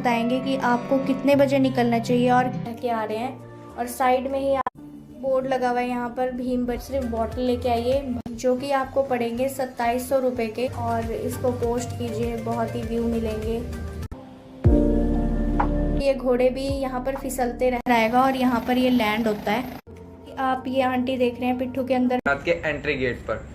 बताएंगे कि आपको कितने बजे निकलना चाहिए और क्या आ रहे हैं। और साइड में ही बोर्ड लगा हुआ है यहाँ पर भीम बट सिर्फ बॉटल लेके आइए, जो कि आपको पड़ेंगे 2700 रुपये के। और इसको पोस्ट कीजिए, बहुत ही व्यू मिलेंगे। ये घोड़े भी यहाँ पर फिसलते रहेगा और यहाँ पर ये लैंड होता है। आप ये आंटी देख रहे हैं पिट्ठू के अंदर के एंट्री गेट पर।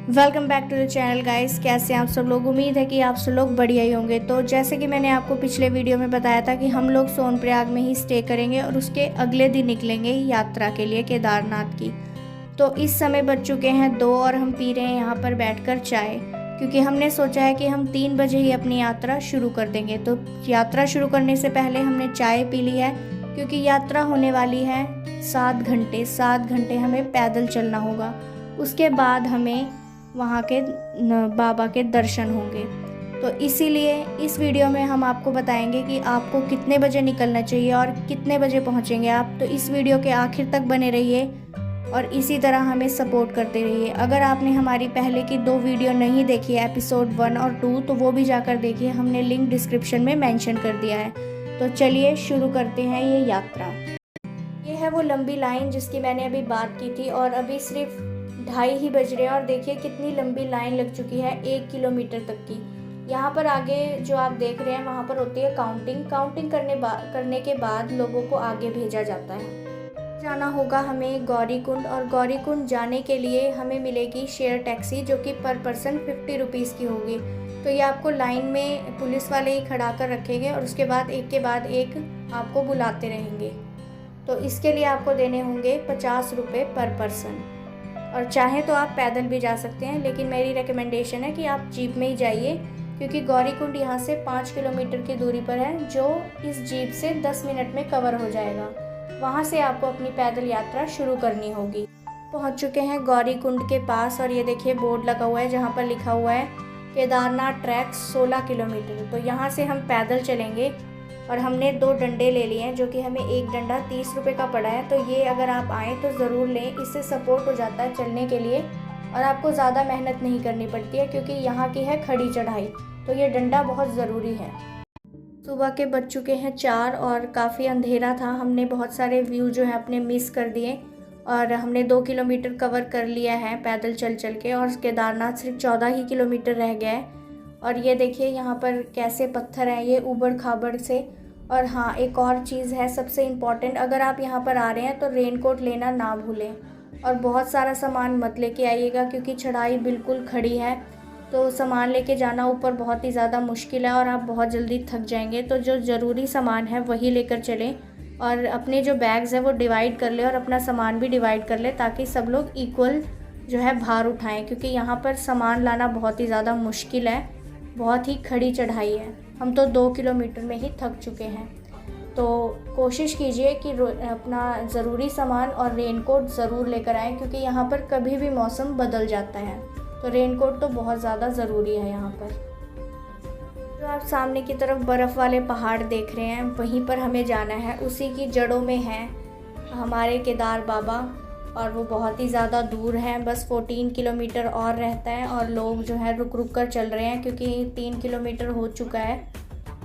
Welcome back to the channel guys. कैसे आप सब लोग? उम्मीद है कि आप सब लोग बढ़िया ही होंगे। तो जैसे कि मैंने आपको पिछले वीडियो में बताया था कि हम लोग सोनप्रयाग में ही स्टे करेंगे और उसके अगले दिन निकलेंगे यात्रा के लिए केदारनाथ की। तो इस समय बज चुके हैं 2 और हम पी रहे हैं यहाँ पर बैठकर चाय, क्योंकि हमने सोचा है कि हम 3 बजे ही अपनी यात्रा शुरू कर देंगे। तो यात्रा शुरू करने से पहले हमने चाय पी ली है, क्योंकि यात्रा होने वाली है 7 घंटे। 7 घंटे हमें पैदल चलना होगा। उसके बाद हमें वहाँ के बाबा के दर्शन होंगे। तो इसीलिए इस वीडियो में हम आपको बताएंगे कि आपको कितने बजे निकलना चाहिए और कितने बजे पहुँचेंगे आप। तो इस वीडियो के आखिर तक बने रहिए और इसी तरह हमें सपोर्ट करते रहिए। अगर आपने हमारी पहले की 2 वीडियो नहीं देखी है, एपिसोड 1 और 2, तो वो भी जाकर देखिए। हमने लिंक डिस्क्रिप्शन में मेंशन कर दिया है। तो चलिए शुरू करते हैं ये यात्रा। ये है वो लंबी लाइन जिसकी मैंने अभी बात की थी, और अभी सिर्फ 2:30 ही बज रहे हैं और देखिए कितनी लंबी लाइन लग चुकी है 1 किलोमीटर तक की। यहाँ पर आगे जो आप देख रहे हैं वहाँ पर होती है काउंटिंग करने के बाद लोगों को आगे भेजा जाता है। जाना होगा हमें गौरीकुंड, और गौरीकुंड जाने के लिए हमें मिलेगी शेयर टैक्सी, जो कि पर पर्सन 50 रुपीज़ की होगी। तो ये आपको लाइन में पुलिस वाले ही खड़ा कर रखेंगे और उसके बाद एक के बाद एक आपको बुलाते रहेंगे। तो इसके लिए आपको देने होंगे 50 रुपये पर पर्सन। और चाहें तो आप पैदल भी जा सकते हैं, लेकिन मेरी रिकमेंडेशन है कि आप जीप में ही जाइए, क्योंकि गौरीकुंड यहाँ से 5 किलोमीटर की दूरी पर है, जो इस जीप से 10 मिनट में कवर हो जाएगा। वहाँ से आपको अपनी पैदल यात्रा शुरू करनी होगी। पहुँच चुके हैं गौरीकुंड के पास और ये देखिए बोर्ड लगा हुआ है जहाँ पर लिखा हुआ है केदारनाथ ट्रैक 16 किलोमीटर। तो यहाँ से हम पैदल चलेंगे और हमने 2 डंडे ले लिए हैं, जो कि हमें एक डंडा 30 रुपये का पड़ा है। तो ये अगर आप आएँ तो ज़रूर लें, इससे सपोर्ट हो जाता है चलने के लिए और आपको ज़्यादा मेहनत नहीं करनी पड़ती है, क्योंकि यहाँ की है खड़ी चढ़ाई। तो ये डंडा बहुत ज़रूरी है। सुबह के बज चुके हैं 4 और काफ़ी अंधेरा था। हमने बहुत सारे व्यू जो है अपने मिस कर दिए और हमने 2 किलोमीटर कवर कर लिया है पैदल चल के, और केदारनाथ सिर्फ 14 ही किलोमीटर रह गया है। और ये देखिए यहाँ पर कैसे पत्थर हैं, ये ऊबड़ खाबड़ से। और हाँ, एक और चीज़ है सबसे इम्पॉर्टेंट, अगर आप यहाँ पर आ रहे हैं तो रेनकोट लेना ना भूलें और बहुत सारा सामान मत लेके आइएगा, क्योंकि चढ़ाई बिल्कुल खड़ी है। तो सामान लेके जाना ऊपर बहुत ही ज़्यादा मुश्किल है और आप बहुत जल्दी थक जाएंगे। तो जो ज़रूरी सामान है वही लेकर चलें और अपने जो बैग्स हैं वो डिवाइड कर ले और अपना सामान भी डिवाइड कर ले, ताकि सब लोग इक्वल जो है भार उठाएँ, क्योंकि यहाँ पर सामान लाना बहुत ही ज़्यादा मुश्किल है। बहुत ही खड़ी चढ़ाई है। हम तो 2 किलोमीटर में ही थक चुके हैं। तो कोशिश कीजिए कि अपना ज़रूरी सामान और रेनकोट ज़रूर लेकर आएँ, क्योंकि यहाँ पर कभी भी मौसम बदल जाता है। तो रेनकोट तो बहुत ज़्यादा ज़रूरी है यहाँ पर। जो आप सामने की तरफ बर्फ़ वाले पहाड़ देख रहे हैं, वहीं पर हमें जाना है। उसी की जड़ों में है हमारे केदार बाबा, और वो बहुत ही ज़्यादा दूर है। बस 14 किलोमीटर और रहता है और लोग जो है रुक कर चल रहे हैं, क्योंकि 3 किलोमीटर हो चुका है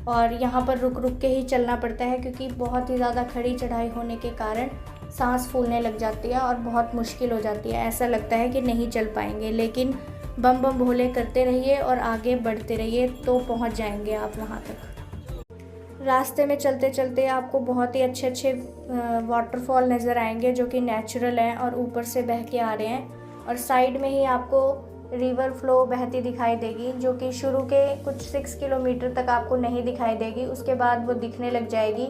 और यहाँ पर रुक के ही चलना पड़ता है, क्योंकि बहुत ही ज़्यादा खड़ी चढ़ाई होने के कारण सांस फूलने लग जाती है और बहुत मुश्किल हो जाती है। ऐसा लगता है कि नहीं चल पाएंगे, लेकिन बम बम भोले करते रहिए और आगे बढ़ते रहिए तो पहुँच जाएंगे आप वहाँ तक। रास्ते में चलते चलते आपको बहुत ही अच्छे वाटरफॉल नज़र आएंगे, जो कि नेचुरल हैं और ऊपर से बह के आ रहे हैं। और साइड में ही आपको रिवर फ्लो बहती दिखाई देगी, जो कि शुरू के कुछ 6 किलोमीटर तक आपको नहीं दिखाई देगी। उसके बाद वो दिखने लग जाएगी,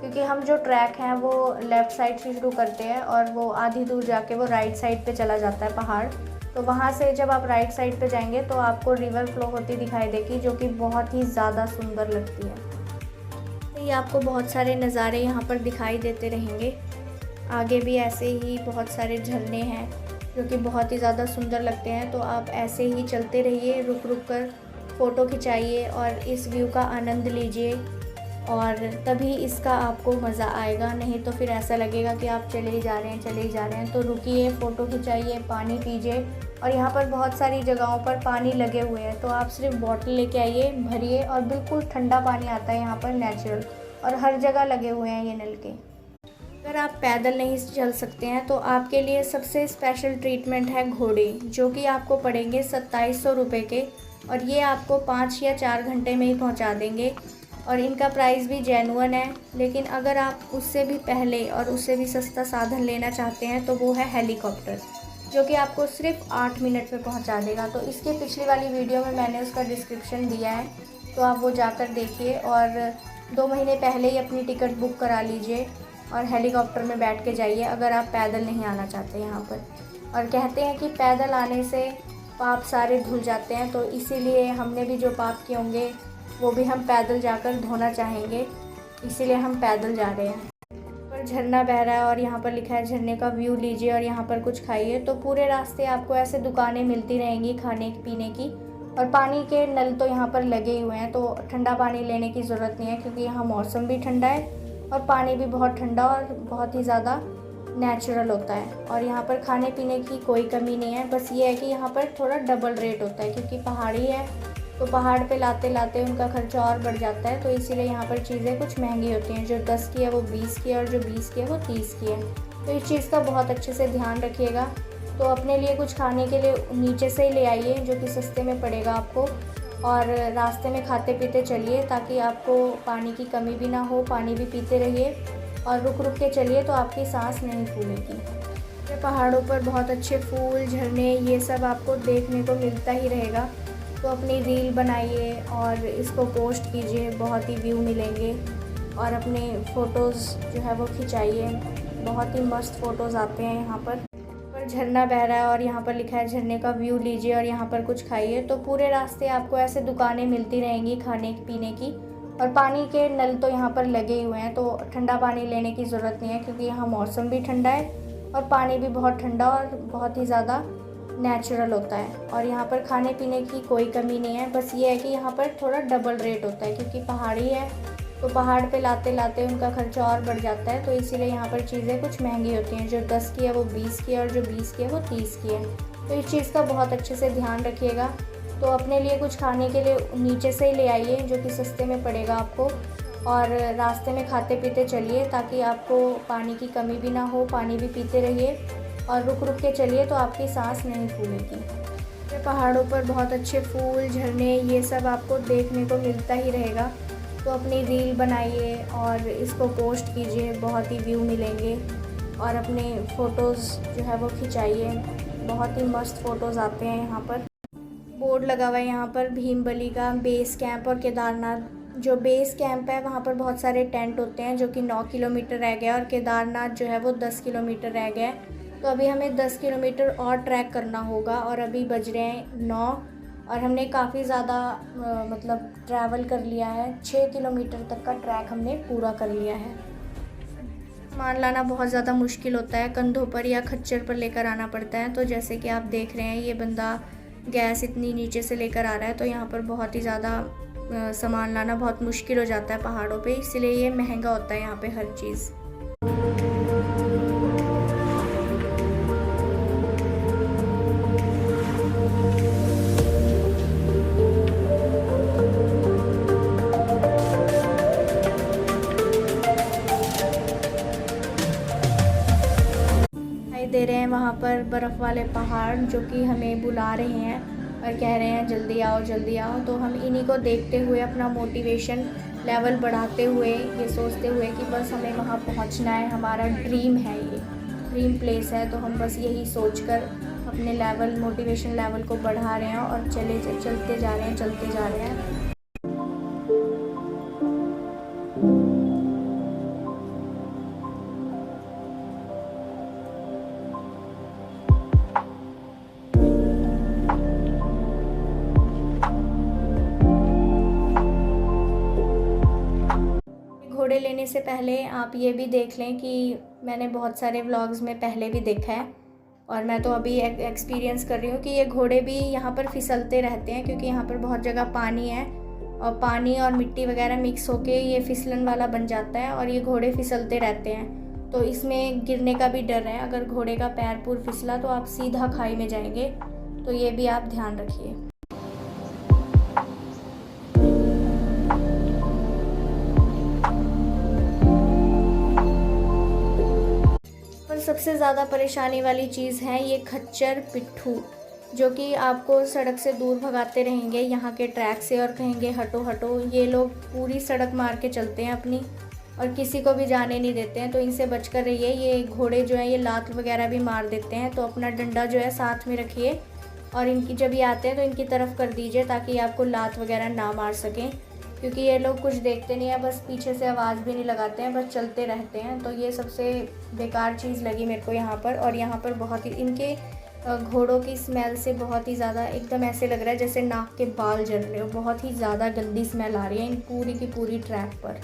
क्योंकि हम जो ट्रैक हैं वो लेफ़्ट साइड से शुरू करते हैं और वो आधी दूर जाके वो राइट साइड पे चला जाता है पहाड़। तो वहाँ से जब आप राइट साइड पे जाएंगे तो आपको रिवर फ्लो होती दिखाई देगी, जो कि बहुत ही ज़्यादा सुंदर लगती है। ये आपको बहुत सारे नज़ारे यहाँ पर दिखाई देते रहेंगे। आगे भी ऐसे ही बहुत सारे झरने हैं जो कि बहुत ही ज़्यादा सुंदर लगते हैं। तो आप ऐसे ही चलते रहिए, रुक कर फ़ोटो खिंचाइए और इस व्यू का आनंद लीजिए। और तभी इसका आपको मज़ा आएगा, नहीं तो फिर ऐसा लगेगा कि आप चले ही जा रहे हैं चले ही जा रहे हैं। तो रुकिए, फ़ोटो खिंचाइए, पानी पीजिए। और यहाँ पर बहुत सारी जगहों पर पानी लगे हुए हैं, तो आप सिर्फ बॉटल लेके आइए, भरिए, और बिल्कुल ठंडा पानी आता है यहाँ पर नेचुरल, और हर जगह लगे हुए हैं ये नल के। अगर आप पैदल नहीं चल सकते हैं तो आपके लिए सबसे स्पेशल ट्रीटमेंट है घोड़े, जो कि आपको पड़ेंगे 2700 रुपये के, और ये आपको 5 या 4 घंटे में ही पहुंचा देंगे। और इनका प्राइस भी जेन्युइन है। लेकिन अगर आप उससे भी पहले और उससे भी सस्ता साधन लेना चाहते हैं तो वो है हेलीकॉप्टर, जो कि आपको सिर्फ 8 मिनट में पहुंचा देगा। तो इसके पिछली वाली वीडियो में मैंने उसका डिस्क्रिप्शन दिया है, तो आप वो जाकर देखिए, और 2 महीने पहले ही अपनी टिकट बुक करा लीजिए और हेलीकॉप्टर में बैठ के जाइए अगर आप पैदल नहीं आना चाहते यहाँ पर। और कहते हैं कि पैदल आने से पाप सारे धुल जाते हैं, तो इसीलिए हमने भी जो पाप किए होंगे वो भी हम पैदल जाकर धोना चाहेंगे, इसीलिए हम पैदल जा रहे हैं। पर झरना बह रहा है और यहाँ पर लिखा है झरने का व्यू लीजिए और यहाँ पर कुछ खाइए। तो पूरे रास्ते आपको ऐसे दुकानें मिलती रहेंगी खाने पीने की, और पानी के नल तो यहाँ पर लगे ही हुए हैं, तो ठंडा पानी लेने की ज़रूरत नहीं है, क्योंकि यहाँ मौसम भी ठंडा है और पानी भी बहुत ठंडा और बहुत ही ज़्यादा नेचुरल होता है। और यहाँ पर खाने पीने की कोई कमी नहीं है, बस ये है कि यहाँ पर थोड़ा डबल रेट होता है, क्योंकि पहाड़ी है, तो पहाड़ पे लाते लाते उनका खर्चा और बढ़ जाता है, तो इसीलिए यहाँ पर चीज़ें कुछ महंगी होती हैं। जो 10 की है वो 20 की है, और जो 20 की है वो 30 की है। तो इस चीज़ का बहुत अच्छे से ध्यान रखिएगा। तो अपने लिए कुछ खाने के लिए नीचे से ही ले आइए, जो कि सस्ते में पड़ेगा आपको, और रास्ते में खाते पीते चलिए, ताकि आपको पानी की कमी भी ना हो, पानी भी पीते रहिए, और रुक रुक के चलिए तो आपकी सांस नहीं फूलेगी। पहाड़ों पर बहुत अच्छे फूल, झरने, ये सब आपको देखने को मिलता ही रहेगा। तो अपनी रील बनाइए और इसको पोस्ट कीजिए, बहुत ही व्यू मिलेंगे, और अपने फ़ोटोज़ जो है वो खिंचाइए, बहुत ही मस्त फ़ोटोज़ आते हैं यहाँ पर। झरना बह रहा है और यहाँ पर लिखा है झरने का व्यू लीजिए और यहाँ पर कुछ खाइए। तो पूरे रास्ते आपको ऐसे दुकानें मिलती रहेंगी खाने पीने की, और पानी के नल तो यहाँ पर लगे ही हुए हैं, तो ठंडा पानी लेने की ज़रूरत नहीं है, क्योंकि यहाँ मौसम भी ठंडा है और पानी भी बहुत ठंडा और बहुत ही ज़्यादा नेचुरल होता है। और यहाँ पर खाने पीने की कोई कमी नहीं है, बस ये है कि यहाँ पर थोड़ा डबल रेट होता है, क्योंकि पहाड़ी है, तो पहाड़ पे लाते लाते उनका खर्चा और बढ़ जाता है, तो इसीलिए यहाँ पर चीज़ें कुछ महंगी होती हैं। जो 10 की है वो 20 की है, और जो 20 की है वो 30 की है। तो इस चीज़ का बहुत अच्छे से ध्यान रखिएगा। तो अपने लिए कुछ खाने के लिए नीचे से ही ले आइए, जो कि सस्ते में पड़ेगा आपको, और रास्ते में खाते पीते चलिए, ताकि आपको पानी की कमी भी ना हो, पानी भी पीते रहिए, और रुक रुक के चलिए तो आपकी सांस नहीं फूलेगी। पहाड़ों पर बहुत अच्छे फूल, झरने, ये सब आपको देखने को मिलता ही रहेगा। तो अपनी रील बनाइए और इसको पोस्ट कीजिए, बहुत ही व्यू मिलेंगे, और अपने फ़ोटोज़ जो है वो खिंचाइए, बहुत ही मस्त फ़ोटोज़ आते हैं यहाँ पर। बोर्ड लगा हुआ है यहाँ पर भीमबली का बेस कैंप और केदारनाथ। जो बेस कैंप है वहाँ पर बहुत सारे टेंट होते हैं, जो कि 9 किलोमीटर रह गया, और केदारनाथ जो है वो 10 किलोमीटर रह गया। तो अभी हमें 10 किलोमीटर और ट्रैक करना होगा, और अभी बज रहे हैं 9, और हमने काफ़ी ज़्यादा मतलब ट्रैवल कर लिया है। 6 किलोमीटर तक का ट्रैक हमने पूरा कर लिया है। सामान लाना बहुत ज़्यादा मुश्किल होता है, कंधों पर या खच्चर पर लेकर आना पड़ता है। तो जैसे कि आप देख रहे हैं, ये बंदा गैस इतनी नीचे से लेकर आ रहा है, तो यहाँ पर बहुत ही ज़्यादा सामान लाना बहुत मुश्किल हो जाता है पहाड़ों पे, इसलिए ये महंगा होता है यहाँ पे हर चीज़। दे रहे हैं वहाँ पर बर्फ़ वाले पहाड़, जो कि हमें बुला रहे हैं और कह रहे हैं जल्दी आओ जल्दी आओ। तो हम इन्हीं को देखते हुए अपना मोटिवेशन लेवल बढ़ाते हुए, ये सोचते हुए कि बस हमें वहाँ पहुँचना है, हमारा ड्रीम है, ये ड्रीम प्लेस है, तो हम बस यही सोचकर अपने मोटिवेशन लेवल को बढ़ा रहे हैं, और चलते जा रहे हैं। घोड़े लेने से पहले आप ये भी देख लें कि मैंने बहुत सारे व्लॉग्स में पहले भी देखा है, और मैं तो अभी एक्सपीरियंस कर रही हूँ कि ये घोड़े भी यहाँ पर फिसलते रहते हैं, क्योंकि यहाँ पर बहुत जगह पानी है, और पानी और मिट्टी वगैरह मिक्स होके ये फिसलन वाला बन जाता है और ये घोड़े फिसलते रहते हैं। तो इसमें गिरने का भी डर है, अगर घोड़े का पैर पूर फिसला तो आप सीधा खाई में जाएंगे, तो ये भी आप ध्यान रखिए। पर सबसे ज़्यादा परेशानी वाली चीज़ है ये खच्चर पिट्ठू, जो कि आपको सड़क से दूर भगाते रहेंगे यहाँ के ट्रैक से और कहेंगे हटो हटो। ये लोग पूरी सड़क मार के चलते हैं अपनी और किसी को भी जाने नहीं देते हैं, तो इनसे बचकर रहिए। ये घोड़े जो हैं ये लात वगैरह भी मार देते हैं, तो अपना डंडा जो है साथ में रखिए और इनकी जब ये आते हैं तो इनकी तरफ कर दीजिए ताकि आपको लात वगैरह ना मार सकें, क्योंकि ये लोग कुछ देखते नहीं है, बस पीछे से आवाज़ भी नहीं लगाते हैं, बस चलते रहते हैं। तो ये सबसे बेकार चीज़ लगी मेरे को यहाँ पर। और यहाँ पर बहुत ही इनके घोड़ों की स्मेल से बहुत ही ज़्यादा एकदम ऐसे लग रहा है जैसे नाक के बाल जल रहे हो, बहुत ही ज़्यादा गंदी स्मेल आ रही है इन पूरी की पूरी ट्रैक पर।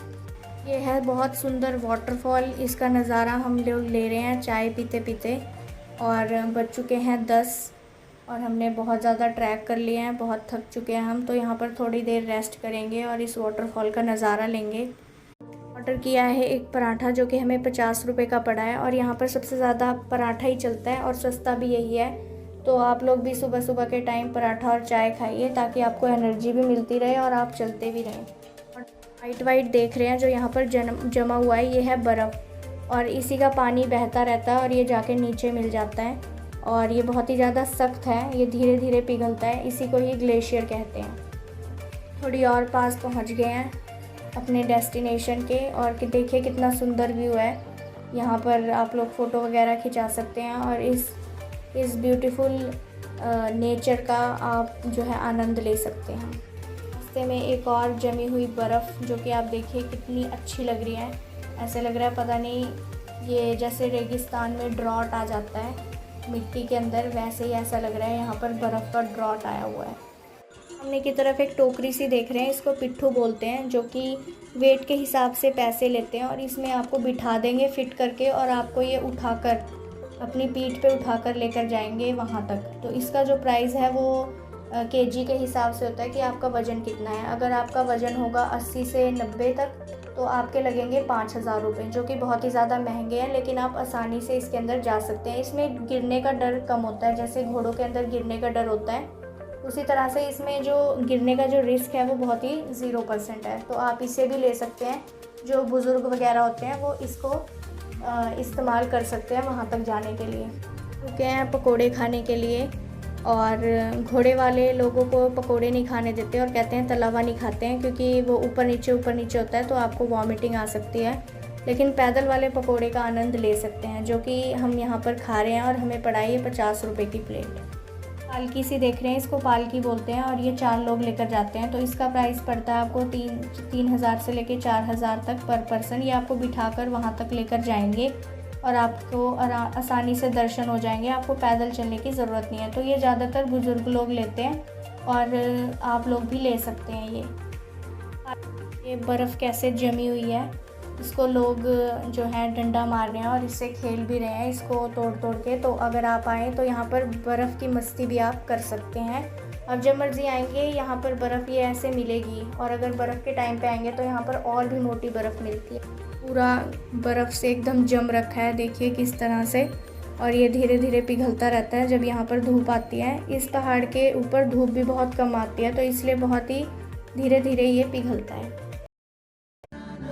ये है बहुत सुंदर वाटरफॉल, इसका नज़ारा हम लोग ले रहे हैं चाय पीते पीते। और बज चुके हैं 10 और हमने बहुत ज़्यादा ट्रैक कर लिए हैं, बहुत थक चुके हैं हम। तो यहाँ पर थोड़ी देर रेस्ट करेंगे और इस वाटरफॉल का नज़ारा लेंगे। ऑर्डर किया है एक पराठा जो कि हमें 50 रुपये का पड़ा है, और यहाँ पर सबसे ज़्यादा पराठा ही चलता है और सस्ता भी यही है। तो आप लोग भी सुबह सुबह के टाइम पराठा और चाय खाइए ताकि आपको एनर्जी भी मिलती रहे और आप चलते भी रहें। और वाइट वाइट देख रहे हैं जो यहाँ पर जमा हुआ है, ये है बर्फ़ और इसी का पानी बहता रहता है और ये जाके नीचे मिल जाता है और ये बहुत ही ज़्यादा सख्त है, ये धीरे धीरे पिघलता है, इसी को ही ग्लेशियर कहते हैं। थोड़ी और पास पहुँच गए हैं अपने डेस्टिनेशन के, और कि देखिए कितना सुंदर व्यू है। यहाँ पर आप लोग फ़ोटो वगैरह खिंचा सकते हैं और इस ब्यूटीफुल नेचर का आप जो है आनंद ले सकते हैं। रास्ते में एक और जमी हुई बर्फ़ जो कि आप देखिए कितनी अच्छी लग रही है, ऐसे लग रहा है पता नहीं ये जैसे रेगिस्तान में ड्रॉट आ जाता है मिट्टी के अंदर, वैसे ही ऐसा लग रहा है यहाँ पर बर्फ़ का ड्रॉट आया हुआ है। सामने की तरफ एक टोकरी सी देख रहे हैं, इसको पिट्ठू बोलते हैं, जो कि वेट के हिसाब से पैसे लेते हैं और इसमें आपको बिठा देंगे फिट करके और आपको ये उठाकर अपनी पीठ पे उठाकर लेकर जाएंगे वहाँ तक। तो इसका जो प्राइस है वो केजी के हिसाब से होता है कि आपका वज़न कितना है। अगर आपका वज़न होगा 80 से 90 तक तो आपके लगेंगे 5000 रुपये, जो कि बहुत ही ज़्यादा महंगे हैं, लेकिन आप आसानी से इसके अंदर जा सकते हैं। इसमें गिरने का डर कम होता है, जैसे घोड़ों के अंदर गिरने का डर होता है उसी तरह से इसमें जो गिरने का जो रिस्क है वो बहुत ही 0% है। तो आप इसे भी ले सकते हैं, जो बुज़ुर्ग वगैरह होते हैं वो इसको इस्तेमाल कर सकते हैं वहाँ तक जाने के लिए। रुके हैं पकोड़े खाने के लिए और घोड़े वाले लोगों को पकोड़े नहीं खाने देते और कहते हैं तला हुआ नहीं खाते हैं, क्योंकि वो ऊपर नीचे होता है तो आपको वॉमिटिंग आ सकती है। लेकिन पैदल वाले पकोड़े का आनंद ले सकते हैं, जो कि हम यहाँ पर खा रहे हैं और हमें पड़ाई है 50 रुपये की प्लेट। पालकी सी देख रहे हैं, इसको पालकी बोलते हैं और ये 4 लोग लेकर जाते हैं। तो इसका प्राइस पड़ता है आपको 3000 से लेकर 4000 तक पर पर्सन। ये आपको बिठाकर वहाँ तक लेकर जाएंगे और आपको आसानी से दर्शन हो जाएंगे, आपको पैदल चलने की ज़रूरत नहीं है। तो ये ज़्यादातर बुज़ुर्ग लोग लेते हैं और आप लोग भी ले सकते हैं। ये बर्फ़ कैसे जमी हुई है, इसको लोग जो है डंडा मार रहे हैं और इससे खेल भी रहे हैं इसको तोड़ तोड़ के। तो अगर आप आएँ तो यहाँ पर बर्फ़ की मस्ती भी आप कर सकते हैं। अब जब मर्ज़ी आएंगे यहाँ पर बर्फ़ ये ऐसे मिलेगी, और अगर बर्फ़ के टाइम पे आएंगे तो यहाँ पर और भी मोटी बर्फ़ मिलती है। पूरा बर्फ़ से एकदम जम रखा है, देखिए किस तरह से, और ये धीरे धीरे पिघलता रहता है जब यहाँ पर धूप आती है। इस पहाड़ के ऊपर धूप भी बहुत कम आती है, तो इसलिए बहुत ही धीरे धीरे ये पिघलता है।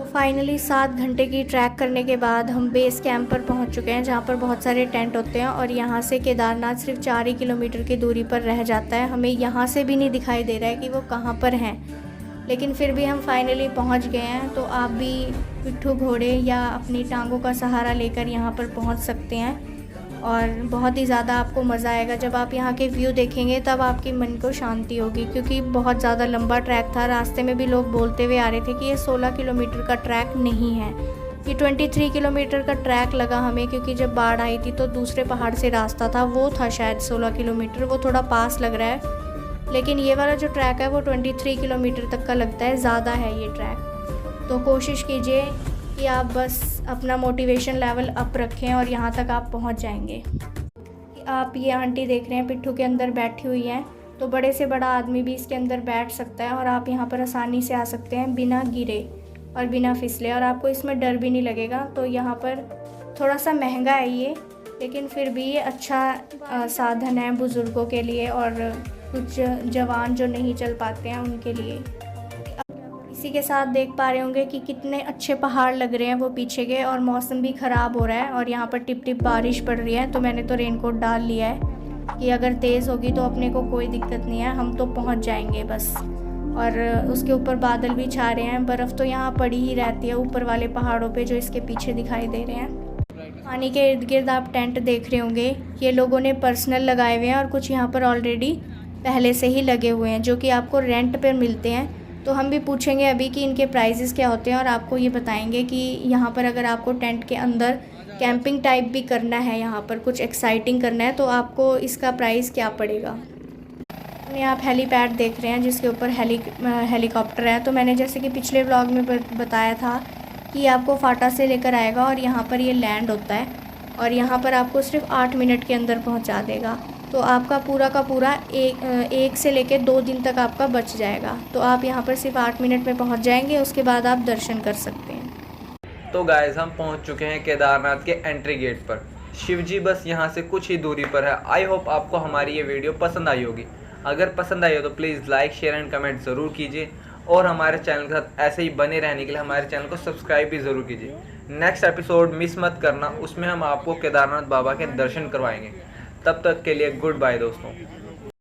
फाइनली 7 घंटे की ट्रैक करने के बाद हम बेस कैंप पर पहुंच चुके हैं, जहां पर बहुत सारे टेंट होते हैं और यहां से केदारनाथ सिर्फ 4 ही किलोमीटर की दूरी पर रह जाता है। हमें यहां से भी नहीं दिखाई दे रहा है कि वो कहां पर हैं, लेकिन फिर भी हम फाइनली पहुंच गए हैं। तो आप भी पिट्ठू घोड़े या अपनी टांगों का सहारा लेकर यहां पर पहुंच सकते हैं और बहुत ही ज़्यादा आपको मज़ा आएगा। जब आप यहाँ के व्यू देखेंगे तब आपके मन को शांति होगी, क्योंकि बहुत ज़्यादा लंबा ट्रैक था। रास्ते में भी लोग बोलते हुए आ रहे थे कि ये 16 किलोमीटर का ट्रैक नहीं है, ये 23 किलोमीटर का ट्रैक लगा हमें, क्योंकि जब बाढ़ आई थी तो दूसरे पहाड़ से रास्ता था, वो था शायद 16 किलोमीटर, वो थोड़ा पास लग रहा है। लेकिन ये वाला जो ट्रैक है वो 23 किलोमीटर तक का लगता है, ज़्यादा है ये ट्रैक। तो कोशिश कीजिए कि आप बस अपना मोटिवेशन लेवल अप रखें और यहाँ तक आप पहुँच जाएंगे। आप ये आंटी देख रहे हैं पिट्ठू के अंदर बैठी हुई हैं तो बड़े से बड़ा आदमी भी इसके अंदर बैठ सकता है और आप यहाँ पर आसानी से आ सकते हैं बिना गिरे और बिना फिसले, और आपको इसमें डर भी नहीं लगेगा। तो यहाँ पर थोड़ा सा महंगा है ये, लेकिन फिर भी ये अच्छा साधन है बुज़ुर्गों के लिए और कुछ जवान जो नहीं चल पाते हैं उनके लिए। इसी के साथ देख पा रहे होंगे कि कितने अच्छे पहाड़ लग रहे हैं वो पीछे के, और मौसम भी ख़राब हो रहा है और यहाँ पर टिप टिप बारिश पड़ रही है। तो मैंने तो रेनकोट डाल लिया है कि अगर तेज़ होगी तो अपने को कोई दिक्कत नहीं है, हम तो पहुँच जाएंगे बस। और उसके ऊपर बादल भी छा रहे हैं, बर्फ़ तो यहाँ पड़ी ही रहती है ऊपर वाले पहाड़ों पे जो इसके पीछे दिखाई दे रहे हैं। पानी के इर्द गिर्द आप टेंट देख रहे होंगे, ये लोगों ने पर्सनल लगाए हुए हैं और कुछ यहाँ पर ऑलरेडी पहले से ही लगे हुए हैं जो कि आपको रेंट पर मिलते हैं। तो हम भी पूछेंगे अभी कि इनके प्राइसेस क्या होते हैं और आपको ये बताएंगे कि यहाँ पर अगर आपको टेंट के अंदर कैंपिंग टाइप भी करना है, यहाँ पर कुछ एक्साइटिंग करना है, तो आपको इसका प्राइस क्या पड़ेगा। आप हेलीपैड देख रहे हैं जिसके ऊपर हेलीकॉप्टर है। तो मैंने जैसे कि पिछले व्लॉग में बताया था कि आपको फाटा से लेकर आएगा और यहाँ पर ये लैंड होता है और यहाँ पर आपको सिर्फ 8 मिनट के अंदर पहुँचा देगा। तो आपका पूरा का पूरा एक से लेकर 2 दिन तक आपका बच जाएगा। तो आप यहाँ पर सिर्फ 8 मिनट में पहुँच जाएंगे, उसके बाद आप दर्शन कर सकते हैं। तो गाइस हम पहुँच चुके हैं केदारनाथ के एंट्री गेट पर। शिवजी बस यहाँ से कुछ ही दूरी पर है। आई होप आपको हमारी ये वीडियो पसंद आई होगी। अगर पसंद आई हो तो please like, share and comment ज़रूर कीजिए और हमारे चैनल के साथ ऐसे ही बने रहने के लिए हमारे चैनल को सब्सक्राइब भी ज़रूर कीजिए। नेक्स्ट एपिसोड मिस मत करना, उसमें हम आपको केदारनाथ बाबा के दर्शन करवाएंगे। तब तक के लिए गुड बाय दोस्तों।